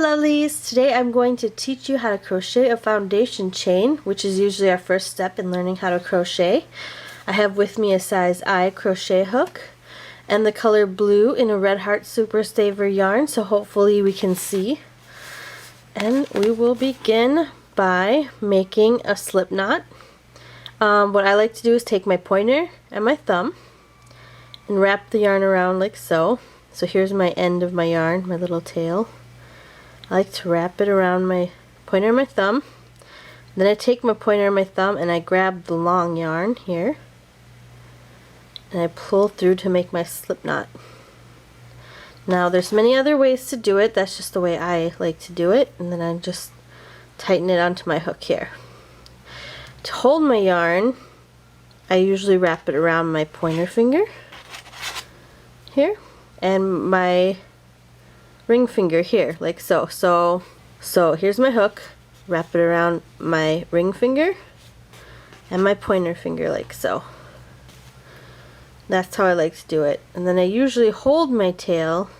lovelies! Today I'm going to teach you how to crochet a foundation chain, which is usually our first step in learning how to crochet. I have with me a size I crochet hook and the color blue in a Red Heart Super Saver yarn, so hopefully we can see. And we will begin by making a slip knot. What I like to do is take my pointer and my thumb and wrap the yarn around like so. So here's my end of my yarn, my little tail. I like to wrap it around my pointer and my thumb. Then I take my pointer and my thumb and I grab the long yarn here and I pull through to make my slip knot. Now there's many other ways to do it, that's just the way I like to do it, and then I just tighten it onto my hook here. To hold my yarn, I usually wrap it around my pointer finger here and my ring finger here, like so. So here's my hook, wrap it around my ring finger and my pointer finger like so. That's how I like to do it. And then I usually hold my tail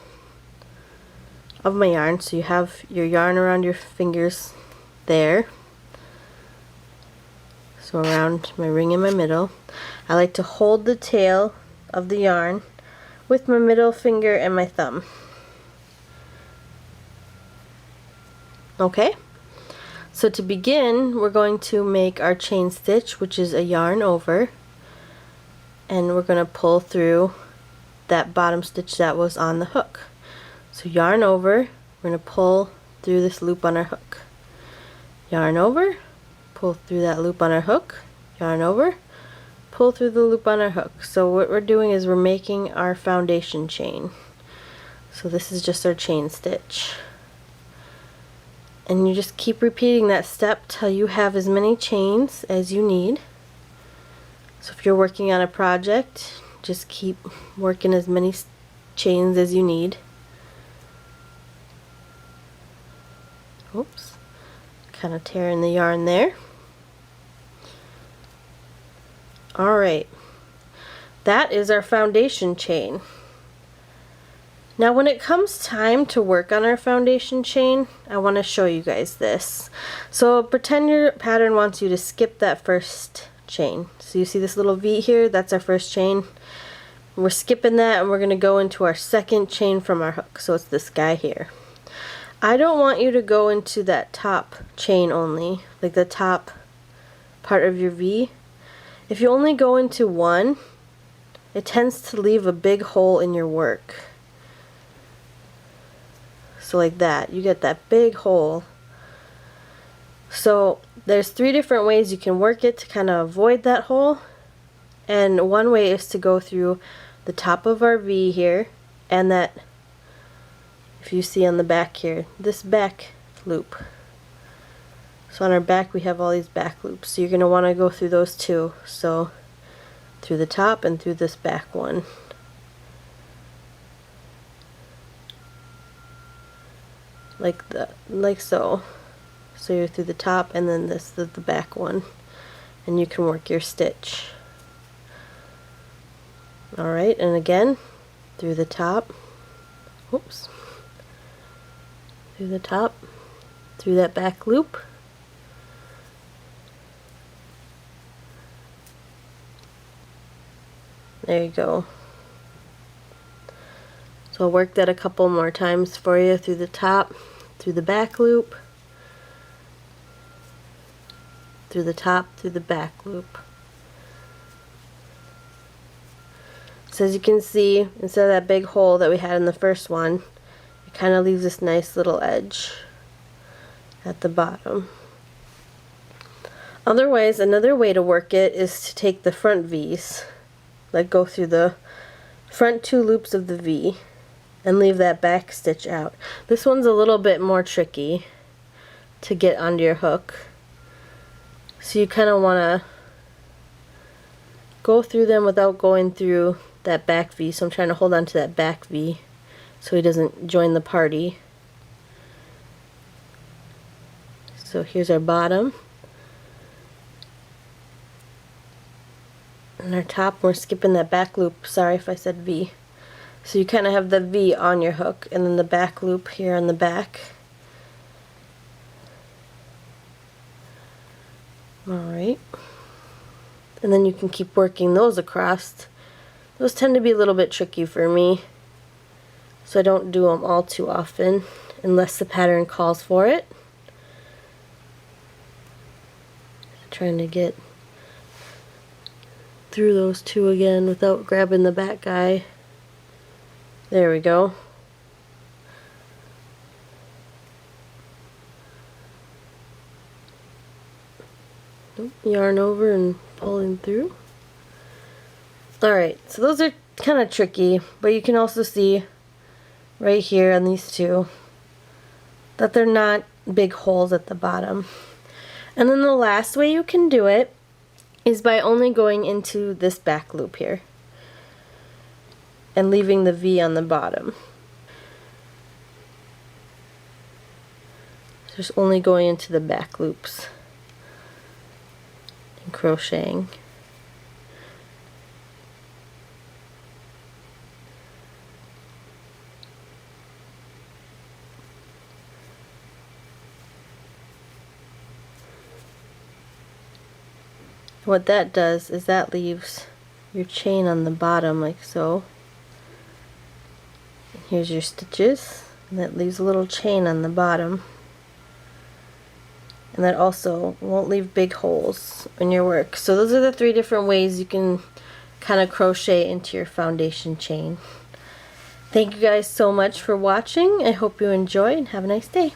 of my yarn, so you have your yarn around your fingers there. So around my ring in my middle. I like to hold the tail of the yarn with my middle finger and my thumb. Okay, so to begin we're going to make our chain stitch, which is a yarn over, and we're going to pull through that bottom stitch that was on the hook. So yarn over, we're going to pull through this loop on our hook. Yarn over, pull through that loop on our hook. Yarn over, pull through the loop on our hook. So what we're doing is we're making our foundation chain. So this is just our chain stitch. And you just keep repeating that step till you have as many chains as you need. So if you're working on a project, just keep working as many chains as you need. Oops, kind of tearing the yarn there. Alright, that is our foundation chain. Now when it comes time to work on our foundation chain, I want to show you guys this. So pretend your pattern wants you to skip that first chain. So you see this little V here, that's our first chain. We're skipping that and we're going to go into our second chain from our hook. So it's this guy here. I don't want you to go into that top chain only, like the top part of your V. If you only go into one, it tends to leave a big hole in your work. So like that, you get that big hole. So there's 3 different ways you can work it to kind of avoid that hole. And one way is to go through the top of our V here, and that, if you see on the back here, this back loop. So on our back we have all these back loops. So you're going to want to go through those 2. So through the top and through this back one. Like so. So you're through the top and then this is the back one, and you can work your stitch. Alright, and again through the top, oops, through the top, through that back loop, there you go. So I'll work that a couple more times for you, through the top, through the back loop, through the top, through the back loop. So as you can see, instead of that big hole that we had in the first one, it kind of leaves this nice little edge at the bottom. Otherwise, another way to work it is to take the front V's, like go through the front 2 loops of the V and leave that back stitch out. This one's a little bit more tricky to get onto your hook. So you kind of want to go through them without going through that back V. So I'm trying to hold on to that back V so he doesn't join the party. So here's our bottom. And our top, we're skipping that back loop. Sorry if I said V. So you kind of have the V on your hook, and then the back loop here on the back. Alright. And then you can keep working those across. Those tend to be a little bit tricky for me, so I don't do them all too often unless the pattern calls for it. Trying to get through those two again without grabbing the back guy. There we go. Yarn over and pulling through. Alright, so those are kind of tricky, but you can also see right here on these two that they're not big holes at the bottom. And then the last way you can do it is by only going into this back loop here and leaving the V on the bottom. Just only going into the back loops and crocheting. What that does is that leaves your chain on the bottom like so. Here's your stitches, and that leaves a little chain on the bottom. And that also won't leave big holes in your work. So those are the 3 different ways you can kind of crochet into your foundation chain. Thank you guys so much for watching. I hope you enjoy and have a nice day.